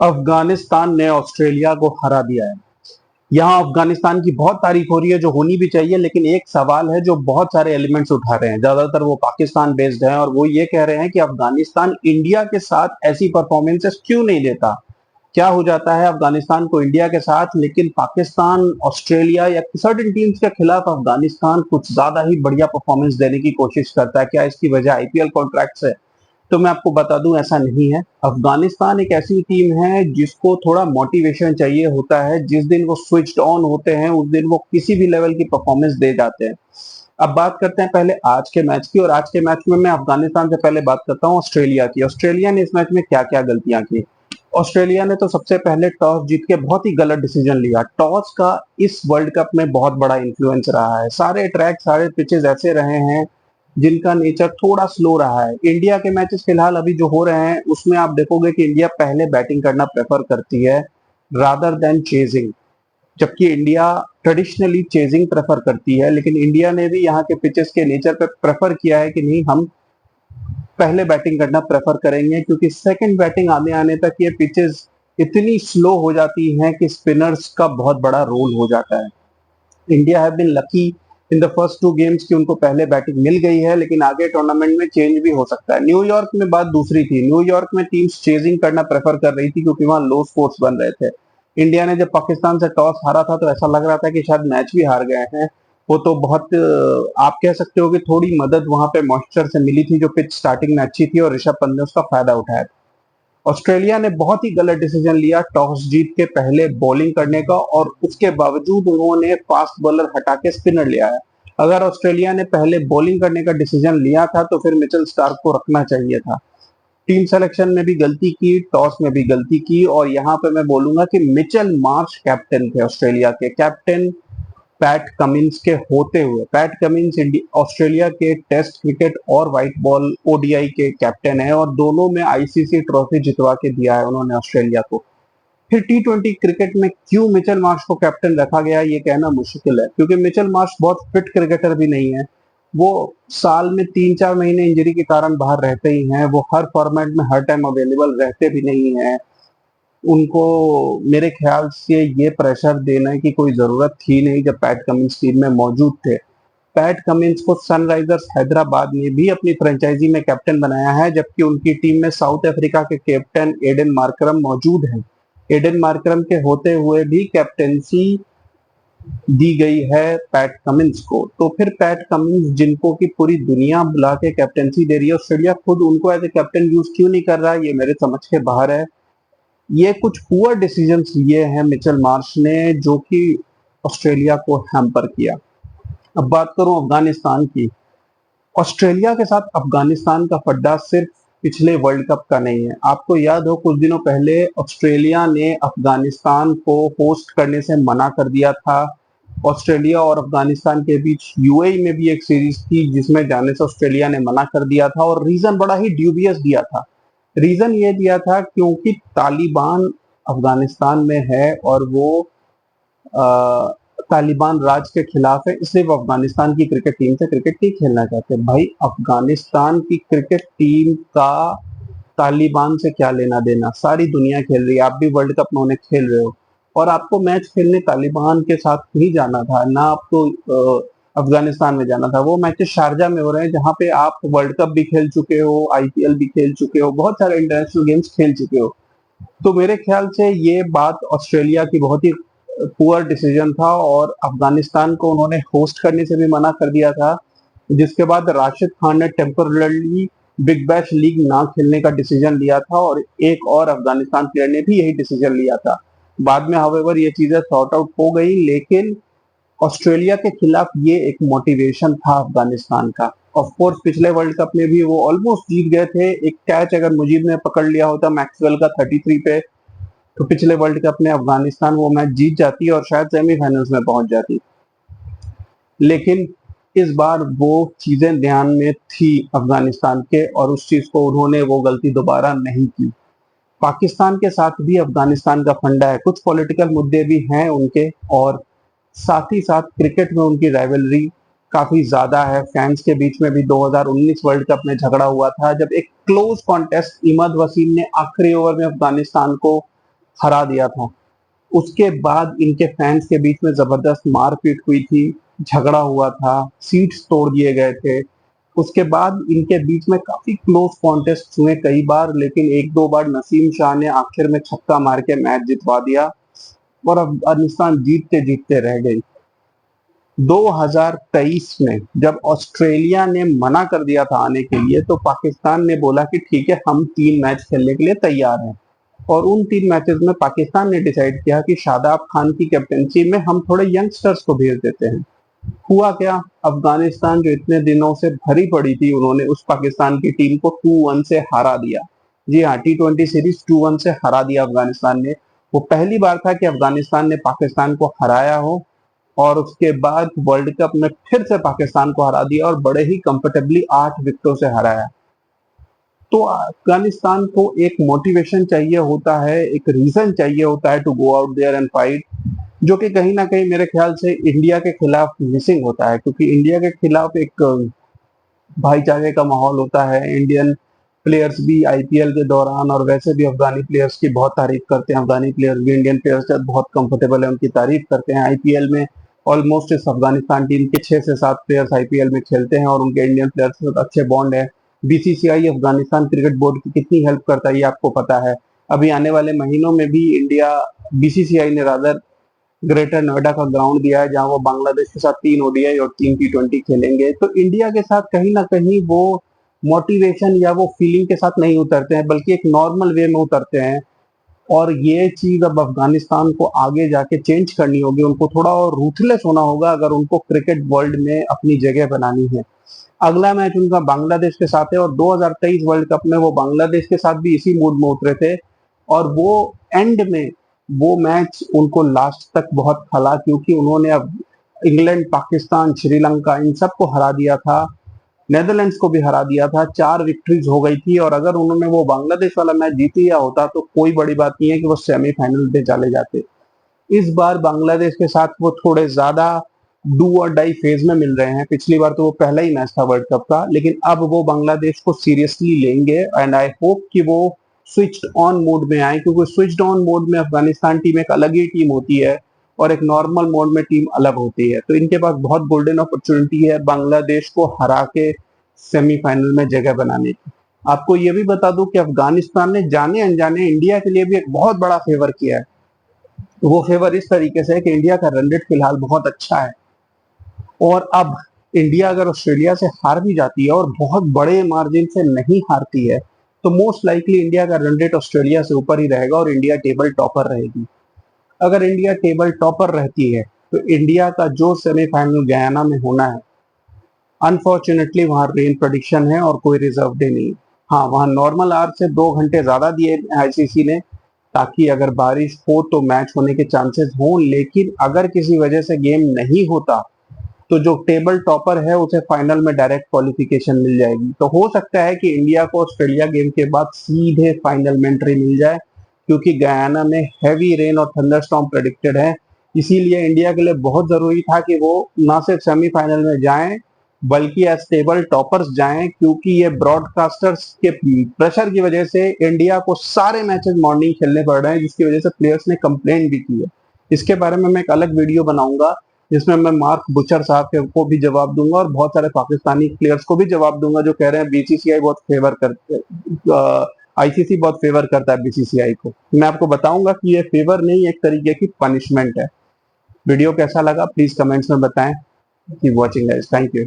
अफगानिस्तान ने ऑस्ट्रेलिया को हरा दिया है। यहाँ अफगानिस्तान की बहुत तारीफ हो रही है, जो होनी भी चाहिए, लेकिन एक सवाल है जो बहुत सारे एलिमेंट्स उठा रहे हैं। ज्यादातर वो पाकिस्तान बेस्ड हैं और वो ये कह रहे हैं कि अफगानिस्तान इंडिया के साथ ऐसी परफॉर्मेंसेस क्यों नहीं देता। क्या हो जाता है अफगानिस्तान को इंडिया के साथ, लेकिन पाकिस्तान, ऑस्ट्रेलिया या सर्टेन टीम्स के खिलाफ अफगानिस्तान कुछ ज्यादा ही बढ़िया परफॉर्मेंस देने की कोशिश करता है। क्या इसकी वजह आईपीएल कॉन्ट्रैक्ट है? तो मैं आपको बता दूं, ऐसा नहीं है। अफगानिस्तान एक ऐसी टीम है जिसको थोड़ा मोटिवेशन चाहिए होता है। जिस दिन वो स्विच्ड ऑन होते हैं उस दिन वो किसी भी लेवल की परफॉर्मेंस दे जाते हैं। अब बात करते हैं पहले आज के मैच की, और आज के मैच में मैं अफगानिस्तान से पहले बात करता हूँ ऑस्ट्रेलिया की। ऑस्ट्रेलिया ने इस मैच में क्या क्या गलतियां की। ऑस्ट्रेलिया ने तो सबसे पहले टॉस जीत के बहुत ही गलत डिसीजन लिया। टॉस का इस वर्ल्ड कप में बहुत बड़ा इन्फ्लुएंस रहा है। सारे ट्रैक, सारे पिचेस ऐसे रहे हैं जिनका नेचर थोड़ा स्लो रहा है। इंडिया के मैचेस फिलहाल अभी जो हो रहे हैं उसमें आप देखोगे कि इंडिया पहले बैटिंग करना प्रेफर करती है रादर देन चेजिंग, जबकि इंडिया ट्रेडिशनली चेजिंग प्रेफर करती है। लेकिन इंडिया ने भी यहाँ के पिचेस के नेचर पे प्रेफर किया है कि नहीं, हम पहले बैटिंग करना प्रेफर करेंगे, क्योंकि सेकंड बैटिंग आने आने तक ये पिचेस इतनी स्लो हो जाती हैं कि स्पिनर्स का बहुत बड़ा रोल हो जाता है। India have been lucky in the first two games कि उनको पहले बैटिंग मिल गई है, लेकिन आगे टूर्नामेंट में चेंज भी हो सकता है। न्यूयॉर्क में बात दूसरी थी। न्यूयॉर्क में टीम्स चेजिंग करना प्रेफर कर रही थी क्योंकि वहां लो स्कोर्स बन रहे थे। इंडिया ने जब पाकिस्तान से टॉस हारा था तो ऐसा लग रहा था कि शायद मैच भी हार गए हैं। वो तो बहुत आप कह सकते हो कि थोड़ी मदद वहां पे मॉइस्चर से मिली थी, जो पिच स्टार्टिंग में अच्छी थी और ऋषभ पंत ने उसका फायदा उठाया। ऑस्ट्रेलिया ने बहुत ही गलत डिसीजन लिया टॉस जीत के पहले बॉलिंग करने का, और उसके बावजूद उन्होंने फास्ट बॉलर हटा के स्पिनर लिया है। अगर ऑस्ट्रेलिया ने पहले बॉलिंग करने का डिसीजन लिया था तो फिर मिचेल स्टार्क को रखना चाहिए था। टीम सिलेक्शन में भी गलती की, टॉस में भी गलती की, और यहाँ पे मैं बोलूंगा कि मिचेल मार्श कैप्टन थे ऑस्ट्रेलिया के। कैप्टन पैट कमिंस के होते हुए, पैट कमिंस ऑस्ट्रेलिया के टेस्ट क्रिकेट और व्हाइट बॉल ओडीआई के कैप्टन है, और दोनों में आईसीसी ट्रॉफी जितवा के दिया है उन्होंने ऑस्ट्रेलिया को। फिर टी20 क्रिकेट में क्यों मिचेल मार्श को कैप्टन रखा गया ये कहना मुश्किल है, क्योंकि मिचेल मार्श बहुत फिट क्रिकेटर भी नहीं है। वो साल में 3-4 महीने इंजरी के कारण बाहर रहते ही हैं। वो हर फॉर्मेट में हर टाइम अवेलेबल रहते भी नहीं है। उनको मेरे ख्याल से ये प्रेशर देने की कोई जरूरत थी नहीं जब पैट कमिंस टीम में मौजूद थे। पैट कमिंस को सनराइजर्स हैदराबाद ने भी अपनी फ्रेंचाइजी में कैप्टन बनाया है, जबकि उनकी टीम में साउथ अफ्रीका के कैप्टन एडन मार्करम मौजूद हैं। एडन मार्करम के होते हुए भी कैप्टेंसी दी गई है पैट कमिंस को। तो फिर पैट कमिंस, जिनको की पूरी दुनिया बुला के कैप्टेंसी दे रही है, ऑस्ट्रेलिया खुद उनको एज ए कैप्टन यूज क्यों नहीं कर रहा, ये मेरे समझ के बाहर है। ये कुछ पुअर डिसीजंस लिए हैं मिचेल मार्श ने, जो कि ऑस्ट्रेलिया को हैम्पर किया। अब बात करूं अफगानिस्तान की। ऑस्ट्रेलिया के साथ अफगानिस्तान का फड्डा सिर्फ पिछले वर्ल्ड कप का नहीं है। आपको याद हो, कुछ दिनों पहले ऑस्ट्रेलिया ने अफगानिस्तान को होस्ट करने से मना कर दिया था। ऑस्ट्रेलिया और अफगानिस्तान के बीच यूएई में भी एक सीरीज थी जिसमें जाने से ऑस्ट्रेलिया ने मना कर दिया था, और रीजन बड़ा ही ड्यूबियस दिया था। रीजन ये दिया था क्योंकि तालिबान अफगानिस्तान में है और वो तालिबान राज के खिलाफ है, इसलिए वो अफगानिस्तान की क्रिकेट टीम से क्रिकेट नहीं खेलना चाहते। भाई, अफगानिस्तान की क्रिकेट टीम का तालिबान से क्या लेना देना? सारी दुनिया खेल रही है, आप भी वर्ल्ड कप में उन्हें खेल रहे हो, और आपको मैच खेलने तालिबान के साथ नहीं जाना था ना, आपको अफगानिस्तान में जाना था। वो मैचेस शारजा में हो रहे हैं जहां पे आप वर्ल्ड कप भी खेल चुके हो, आईपीएल भी खेल चुके हो, बहुत सारे इंटरनेशनल गेम्स खेल चुके हो। तो मेरे ख्याल से ये बात ऑस्ट्रेलिया की बहुत ही पुअर डिसीजन था, और अफगानिस्तान को उन्होंने होस्ट करने से भी मना कर दिया था, जिसके बाद राशिद खान ने टेम्पररली बिग बैश लीग ना खेलने का डिसीजन लिया था, और एक और अफगानिस्तान प्लेयर ने भी यही डिसीजन लिया था। बाद में हाउएवर ये चीजें सॉर्ट आउट हो गई, लेकिन ऑस्ट्रेलिया के खिलाफ ये एक मोटिवेशन था अफगानिस्तान का। ऑफ कोर्स पिछले वर्ल्ड कप में भी वो ऑलमोस्ट जीत गए थे। एक कैच अगर मुजीब ने पकड़ लिया होता मैक्सवेल का 33 पे, तो पिछले वर्ल्ड कप में अफगानिस्तान वो मैच जीत जाती और शायद सेमीफाइनल्स में पहुंच जाती। लेकिन इस बार वो चीजें ध्यान में थी अफगानिस्तान के, और उस चीज को उन्होंने वो गलती दोबारा नहीं की। पाकिस्तान के साथ भी अफगानिस्तान का फंडा है, कुछ पॉलिटिकल मुद्दे भी हैं उनके, और साथ ही साथ क्रिकेट में उनकी राइवलरी काफी ज्यादा है। फैंस के बीच में भी 2019 वर्ल्ड कप में झगड़ा हुआ था, जब एक क्लोज कॉन्टेस्ट इमद वसीम ने आखिरी ओवर में अफगानिस्तान को हरा दिया था। उसके बाद इनके फैंस के बीच में जबरदस्त मारपीट हुई थी, झगड़ा हुआ था, सीट्स तोड़ दिए गए थे। उसके बाद इनके बीच में काफी क्लोज कॉन्टेस्ट हुए कई बार, लेकिन एक दो बार नसीम शाह ने आखिर में छक्का मार के मैच जितवा दिया और अफगानिस्तान जीतते जीतते रह गई। 2023 में जब ऑस्ट्रेलिया ने मना कर दिया था आने के लिए, तो पाकिस्तान ने बोला कि ठीक है, हम 3 मैच खेलने के लिए तैयार हैं। और उन 3 मैचेस में पाकिस्तान ने डिसाइड किया कि शादाब खान की कैप्टनसी में हम थोड़े यंगस्टर्स को भेज देते हैं। हुआ क्या, अफगानिस्तान जो इतने दिनों से भरी पड़ी थी, उन्होंने उस पाकिस्तान की टीम को 2-1 से हरा दिया। जी हाँ, T20 सीरीज 2-1 से हरा दिया अफगानिस्तान ने। वो पहली बार था कि अफगानिस्तान ने पाकिस्तान को हराया हो, और उसके बाद वर्ल्ड कप में फिर से पाकिस्तान को हरा दिया और बड़े ही कंफर्टेबली 8 विकेटों से हराया। तो अफगानिस्तान को एक मोटिवेशन चाहिए होता है, एक रीजन चाहिए होता है to go out there and fight, जो कि कहीं ना कहीं मेरे ख्याल से इंडिया के खिलाफ मिसिंग होता है, क्योंकि इंडिया के खिलाफ एक भाईचारे का माहौल होता है। इंडियन प्लेयर्स भी आईपीएल के दौरान और वैसे भी अफगानी प्लेयर्स की बहुत तारीफ करते हैं। अफगानी प्लेयर्स भी इंडियन प्लेयर्स से बहुत कंफर्टेबल है, उनकी तारीफ करते हैं। आईपीएल में ऑलमोस्ट इस अफगानिस्तान टीम के 6 से 7 प्लेयर्स आईपीएल में खेलते हैं और उनके इंडियन प्लेयर्स के साथ अच्छे बॉन्ड है। बीसीसीआई अफगानिस्तान क्रिकेट बोर्ड की कितनी हेल्प करता है ये आपको पता है। अभी आने वाले महीनों में भी इंडिया, बीसीसीआई ने रादर, ग्रेटर नोएडा का ग्राउंड दिया है जहां वो बांग्लादेश के साथ 3 ओडीआई और 3 T20 खेलेंगे। तो इंडिया के साथ कहीं ना कहीं वो मोटिवेशन या वो फीलिंग के साथ नहीं उतरते हैं, बल्कि एक नॉर्मल वे में उतरते हैं। और ये चीज अब अफगानिस्तान को आगे जाके चेंज करनी होगी, उनको थोड़ा और रूथलेस होना होगा अगर उनको क्रिकेट वर्ल्ड में अपनी जगह बनानी है। अगला मैच उनका बांग्लादेश के साथ है और 2023 वर्ल्ड कप में वो बांग्लादेश के साथ भी इसी मूड में उतरे थे, और वो एंड में वो मैच उनको लास्ट तक बहुत खला, क्योंकि उन्होंने अब इंग्लैंड, पाकिस्तान, श्रीलंका इन सबको हरा दिया था, नेदरलैंड्स को भी हरा दिया था। 4 विक्ट्रीज हो गई थी, और अगर उन्होंने वो बांग्लादेश वाला मैच जीत लिया होता तो कोई बड़ी बात नहीं है कि वो सेमीफाइनल पे चले जाते। इस बार बांग्लादेश के साथ वो थोड़े ज्यादा डू और डाई फेज में मिल रहे हैं। पिछली बार तो वो पहला ही मैच था वर्ल्ड कप का, लेकिन अब वो बांग्लादेश को सीरियसली लेंगे एंड आई होप कि वो स्विच्ड ऑन मोड में आए, क्योंकि स्विच्ड ऑन मोड में अफगानिस्तान टीम एक अलग ही टीम होती है और एक नॉर्मल मोड में टीम अलग होती है। तो इनके पास बहुत गोल्डन अपॉर्चुनिटी है बांग्लादेश को हरा के सेमीफाइनल में जगह बनाने की। आपको ये भी बता दूं कि अफगानिस्तान ने जाने अनजाने इंडिया के लिए भी एक बहुत बड़ा फेवर किया है। वो फेवर इस तरीके से है कि इंडिया का रन रेट फिलहाल बहुत अच्छा है, और अब इंडिया अगर ऑस्ट्रेलिया से हार भी जाती है और बहुत बड़े मार्जिन से नहीं हारती है, तो मोस्ट लाइकली इंडिया का रन रेट ऑस्ट्रेलिया से ऊपर ही रहेगा और इंडिया टेबल टॉपर रहेगी। अगर इंडिया टेबल टॉपर रहती है तो इंडिया का जो सेमीफाइनल गयाना में होना है, अनफॉर्चुनेटली वहां रेन प्रोडिक्शन है और कोई रिजर्व डे नहीं। हाँ, वहां नॉर्मल आवर से 2 घंटे ज्यादा दिए आईसीसी ने, ताकि अगर बारिश हो तो मैच होने के चांसेस हों, लेकिन अगर किसी वजह से गेम नहीं होता तो जो टेबल टॉपर है उसे फाइनल में डायरेक्ट क्वालिफिकेशन मिल जाएगी। तो हो सकता है कि इंडिया को ऑस्ट्रेलिया गेम के बाद सीधे फाइनल में एंट्री मिल जाए, क्योंकि गयाना में हैवी रेन और थंडरस्टॉर्म प्रेडिक्टेड है। इसीलिए इंडिया के लिए बहुत जरूरी था कि वो ना सिर्फ सेमीफाइनल में जाएं, बल्कि एज टेबल टॉपर्स जाएं, क्योंकि ये ब्रॉडकास्टर्स के प्रेशर की वजह से इंडिया को सारे मैचेस मॉर्निंग खेलने पड़ रहे हैं, जिसकी वजह से प्लेयर्स ने कंप्लेन भी की है। इसके बारे में मैं एक अलग वीडियो बनाऊंगा, जिसमें मैं मार्क बुचर साहब को भी जवाब दूंगा और बहुत सारे पाकिस्तानी प्लेयर्स को भी जवाब दूंगा जो कह रहे हैं बीसीसीआई बहुत फेवर करते, आईसीसी बहुत फेवर करता है बीसीसीआई को। मैं आपको बताऊंगा कि ये फेवर नहीं, एक तरीके की पनिशमेंट है। वीडियो कैसा लगा प्लीज कमेंट्स में बताएं। Keep watching guys, thank you.